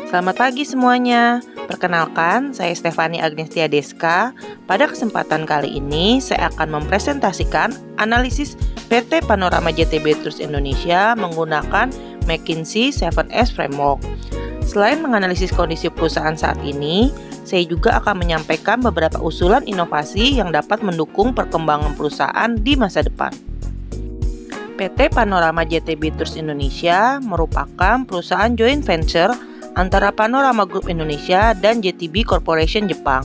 Selamat pagi semuanya. Perkenalkan, saya Stefani Agnestia Deska. Pada kesempatan kali ini, saya akan mempresentasikan analisis PT Panorama JTB Tours Indonesia menggunakan McKinsey 7S Framework. Selain menganalisis kondisi perusahaan saat ini, saya juga akan menyampaikan beberapa usulan inovasi yang dapat mendukung perkembangan perusahaan di masa depan. PT Panorama JTB Tours Indonesia merupakan perusahaan joint venture antara Panorama Group Indonesia dan JTB Corporation Jepang.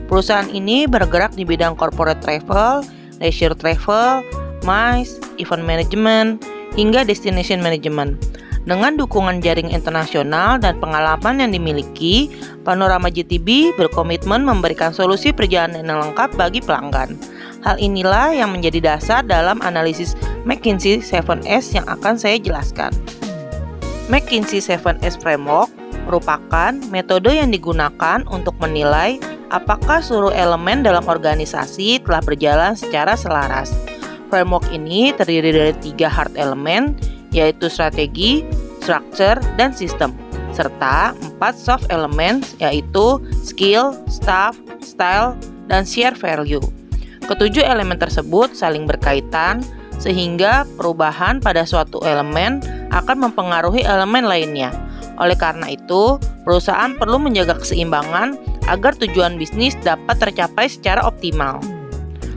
Perusahaan ini bergerak di bidang corporate travel, leisure travel, MICE, event management, hingga destination management. Dengan dukungan jaring internasional dan pengalaman yang dimiliki, Panorama JTB berkomitmen memberikan solusi perjalanan yang lengkap bagi pelanggan. Hal inilah yang menjadi dasar dalam analisis McKinsey 7S yang akan saya jelaskan. McKinsey 7S Framework merupakan metode yang digunakan untuk menilai apakah seluruh elemen dalam organisasi telah berjalan secara selaras. Framework ini terdiri dari 3 hard element, yaitu strategi, structure, dan sistem, serta 4 soft elements, yaitu skill, staff, style, dan share value. Ketujuh elemen tersebut saling berkaitan, sehingga perubahan pada suatu elemen akan mempengaruhi elemen lainnya. Oleh karena itu, perusahaan perlu menjaga keseimbangan agar tujuan bisnis dapat tercapai secara optimal.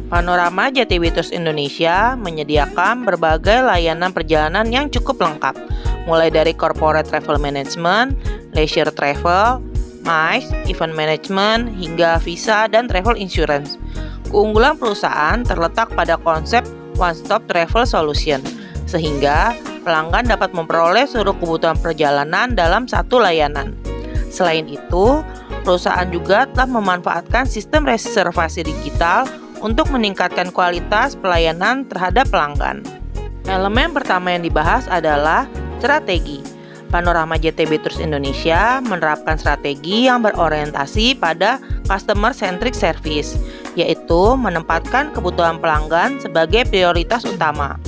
Panorama JTB Tours Indonesia menyediakan berbagai layanan perjalanan yang cukup lengkap, mulai dari corporate travel management, leisure travel, MICE, event management, hingga visa dan travel insurance. Keunggulan perusahaan terletak pada konsep one-stop travel solution, sehingga pelanggan dapat memperoleh seluruh kebutuhan perjalanan dalam satu layanan. Selain itu, perusahaan juga telah memanfaatkan sistem reservasi digital untuk meningkatkan kualitas pelayanan terhadap pelanggan. Elemen pertama yang dibahas adalah strategi. Panorama JTB Tours Indonesia menerapkan strategi yang berorientasi pada customer-centric service, yaitu menempatkan kebutuhan pelanggan sebagai prioritas utama.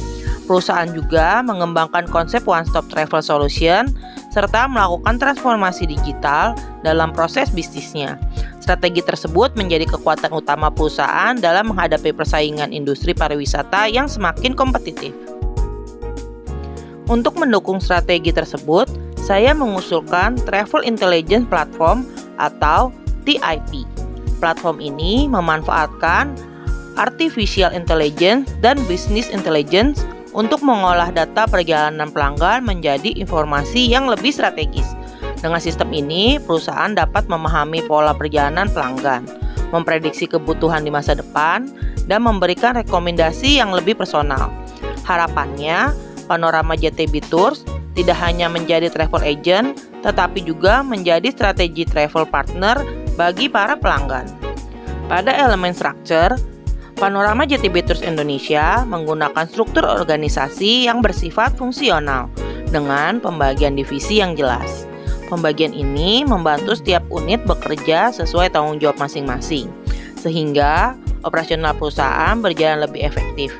Perusahaan juga mengembangkan konsep one-stop travel solution serta melakukan transformasi digital dalam proses bisnisnya. Strategi tersebut menjadi kekuatan utama perusahaan dalam menghadapi persaingan industri pariwisata yang semakin kompetitif. Untuk mendukung strategi tersebut, saya mengusulkan Travel Intelligence Platform atau TIP. Platform ini memanfaatkan Artificial Intelligence dan Business Intelligence untuk mengolah data perjalanan pelanggan menjadi informasi yang lebih strategis. Dengan sistem ini, perusahaan dapat memahami pola perjalanan pelanggan, memprediksi kebutuhan di masa depan, dan memberikan rekomendasi yang lebih personal. Harapannya, Panorama JTB Tours tidak hanya menjadi travel agent, tetapi juga menjadi strategi travel partner bagi para pelanggan. Pada elemen structure, Panorama JTB Tours Indonesia menggunakan struktur organisasi yang bersifat fungsional dengan pembagian divisi yang jelas. Pembagian ini membantu setiap unit bekerja sesuai tanggung jawab masing-masing, sehingga operasional perusahaan berjalan lebih efektif.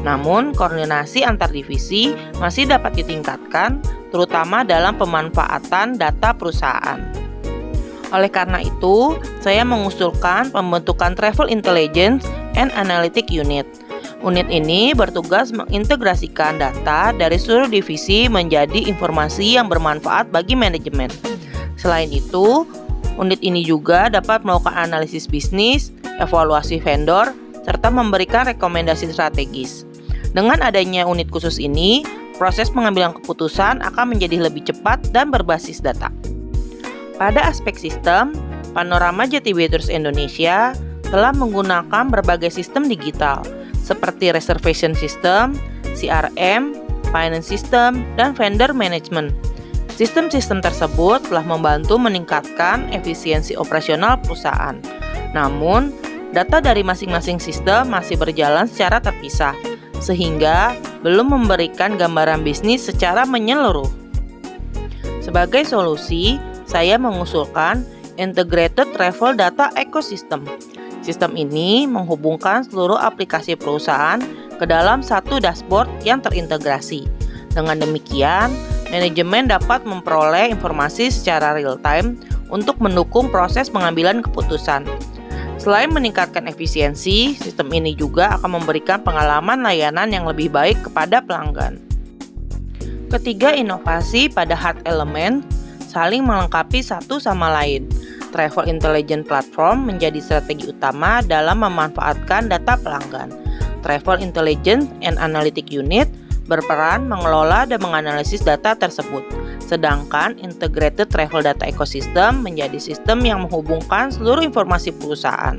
Namun, koordinasi antar divisi masih dapat ditingkatkan, terutama dalam pemanfaatan data perusahaan. Oleh karena itu, saya mengusulkan pembentukan Travel Intelligence and Analytic Unit. Unit ini bertugas mengintegrasikan data dari seluruh divisi menjadi informasi yang bermanfaat bagi manajemen. Selain itu, unit ini juga dapat melakukan analisis bisnis, evaluasi vendor, serta memberikan rekomendasi strategis. Dengan adanya unit khusus ini, proses pengambilan keputusan akan menjadi lebih cepat dan berbasis data. Pada aspek sistem, Panorama JTB Tours Indonesia telah menggunakan berbagai sistem digital seperti reservation system, CRM, finance system, dan vendor management. Sistem-sistem tersebut telah membantu meningkatkan efisiensi operasional perusahaan. Namun, data dari masing-masing sistem masih berjalan secara terpisah, sehingga belum memberikan gambaran bisnis secara menyeluruh. Sebagai solusi, saya mengusulkan Integrated Travel Data Ecosystem. Sistem ini menghubungkan seluruh aplikasi perusahaan ke dalam satu dashboard yang terintegrasi. Dengan demikian, manajemen dapat memperoleh informasi secara real-time untuk mendukung proses pengambilan keputusan. Selain meningkatkan efisiensi, sistem ini juga akan memberikan pengalaman layanan yang lebih baik kepada pelanggan. Ketiga, inovasi pada hard element saling melengkapi satu sama lain. Travel Intelligence Platform menjadi strategi utama dalam memanfaatkan data pelanggan. Travel Intelligence and Analytics Unit berperan mengelola dan menganalisis data tersebut. Sedangkan Integrated Travel Data Ecosystem menjadi sistem yang menghubungkan seluruh informasi perusahaan.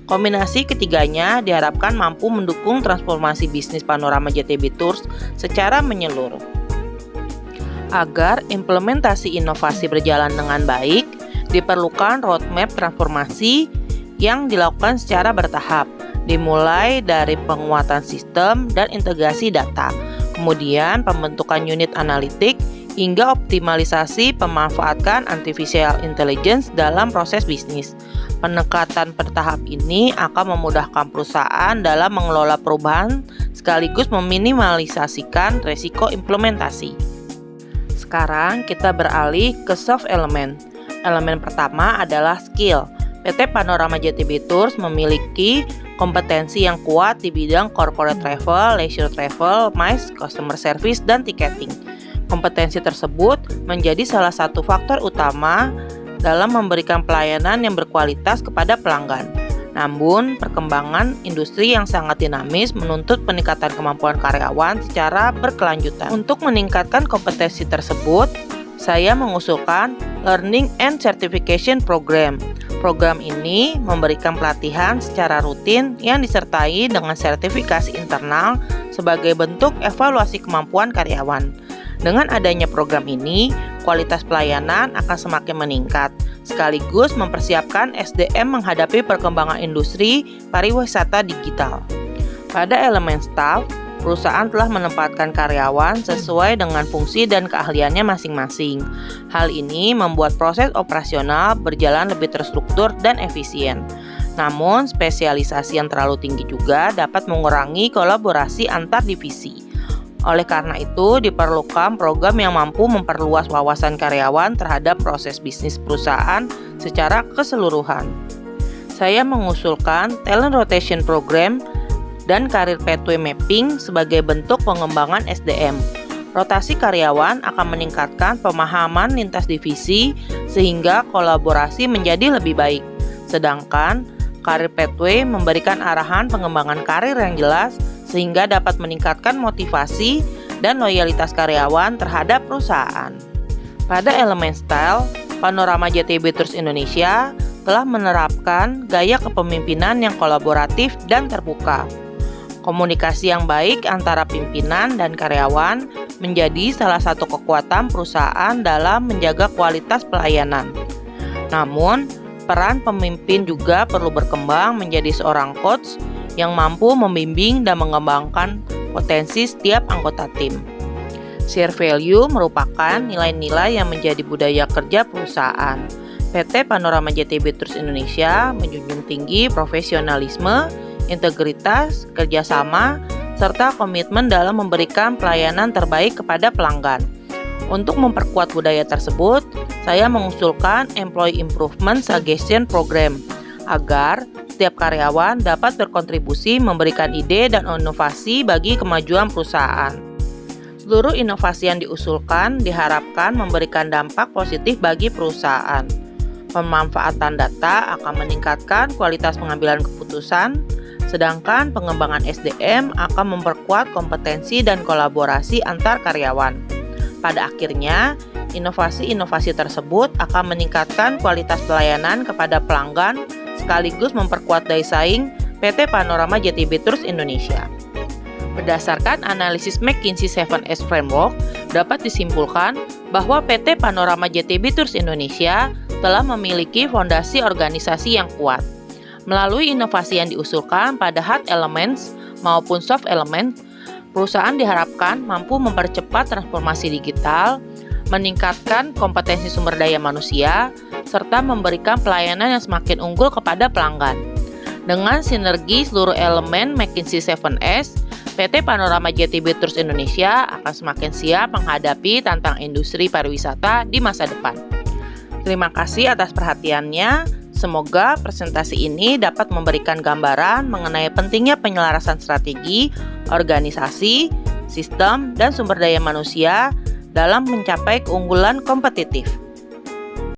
Kombinasi ketiganya diharapkan mampu mendukung transformasi bisnis Panorama JTB Tours secara menyeluruh. Agar implementasi inovasi berjalan dengan baik, diperlukan roadmap transformasi yang dilakukan secara bertahap, dimulai dari penguatan sistem dan integrasi data, kemudian pembentukan unit analitik, hingga optimalisasi pemanfaatan artificial intelligence dalam proses bisnis. Pendekatan bertahap ini akan memudahkan perusahaan dalam mengelola perubahan sekaligus meminimalisasikan risiko implementasi. Sekarang kita beralih ke soft element. Elemen pertama adalah skill. PT Panorama JTB Tours memiliki kompetensi yang kuat di bidang corporate travel, leisure travel, MICE, customer service, dan ticketing. Kompetensi tersebut menjadi salah satu faktor utama dalam memberikan pelayanan yang berkualitas kepada pelanggan. Namun, perkembangan industri yang sangat dinamis menuntut peningkatan kemampuan karyawan secara berkelanjutan. Untuk meningkatkan kompetensi tersebut, saya mengusulkan Learning and Certification Program. Program ini memberikan pelatihan secara rutin yang disertai dengan sertifikasi internal sebagai bentuk evaluasi kemampuan karyawan. Dengan adanya program ini, kualitas pelayanan akan semakin meningkat, sekaligus mempersiapkan SDM menghadapi perkembangan industri pariwisata digital. Pada elemen staff, perusahaan telah menempatkan karyawan sesuai dengan fungsi dan keahliannya masing-masing. Hal ini membuat proses operasional berjalan lebih terstruktur dan efisien. Namun, spesialisasi yang terlalu tinggi juga dapat mengurangi kolaborasi antar divisi. Oleh karena itu, diperlukan program yang mampu memperluas wawasan karyawan terhadap proses bisnis perusahaan secara keseluruhan. Saya mengusulkan Talent Rotation Program dan Career Pathway Mapping sebagai bentuk pengembangan SDM. Rotasi karyawan akan meningkatkan pemahaman lintas divisi sehingga kolaborasi menjadi lebih baik. Sedangkan Career Pathway memberikan arahan pengembangan karir yang jelas sehingga dapat meningkatkan motivasi dan loyalitas karyawan terhadap perusahaan. Pada elemen style, Panorama JTB Tours Indonesia telah menerapkan gaya kepemimpinan yang kolaboratif dan terbuka. Komunikasi yang baik antara pimpinan dan karyawan menjadi salah satu kekuatan perusahaan dalam menjaga kualitas pelayanan. Namun, peran pemimpin juga perlu berkembang menjadi seorang coach yang mampu membimbing dan mengembangkan potensi setiap anggota tim. Share value merupakan nilai-nilai yang menjadi budaya kerja perusahaan. PT Panorama JTB Tours Indonesia menjunjung tinggi profesionalisme, integritas, kerjasama, serta komitmen dalam memberikan pelayanan terbaik kepada pelanggan. Untuk memperkuat budaya tersebut, saya mengusulkan Employee Improvement Suggestion Program agar setiap karyawan dapat berkontribusi memberikan ide dan inovasi bagi kemajuan perusahaan. Seluruh inovasi yang diusulkan diharapkan memberikan dampak positif bagi perusahaan. Pemanfaatan data akan meningkatkan kualitas pengambilan keputusan, sedangkan pengembangan SDM akan memperkuat kompetensi dan kolaborasi antar karyawan. Pada akhirnya, inovasi-inovasi tersebut akan meningkatkan kualitas pelayanan kepada pelanggan sekaligus memperkuat daya saing PT Panorama JTB Tours Indonesia. Berdasarkan analisis McKinsey 7S Framework, dapat disimpulkan bahwa PT Panorama JTB Tours Indonesia telah memiliki fondasi organisasi yang kuat. Melalui inovasi yang diusulkan pada hard elements maupun soft elements, perusahaan diharapkan mampu mempercepat transformasi digital, meningkatkan kompetensi sumber daya manusia, serta memberikan pelayanan yang semakin unggul kepada pelanggan. Dengan sinergi seluruh elemen McKinsey 7S, PT Panorama JTB Tours Indonesia akan semakin siap menghadapi tantangan industri pariwisata di masa depan. Terima kasih atas perhatiannya. Semoga presentasi ini dapat memberikan gambaran mengenai pentingnya penyelarasan strategi, organisasi, sistem, dan sumber daya manusia dalam mencapai keunggulan kompetitif.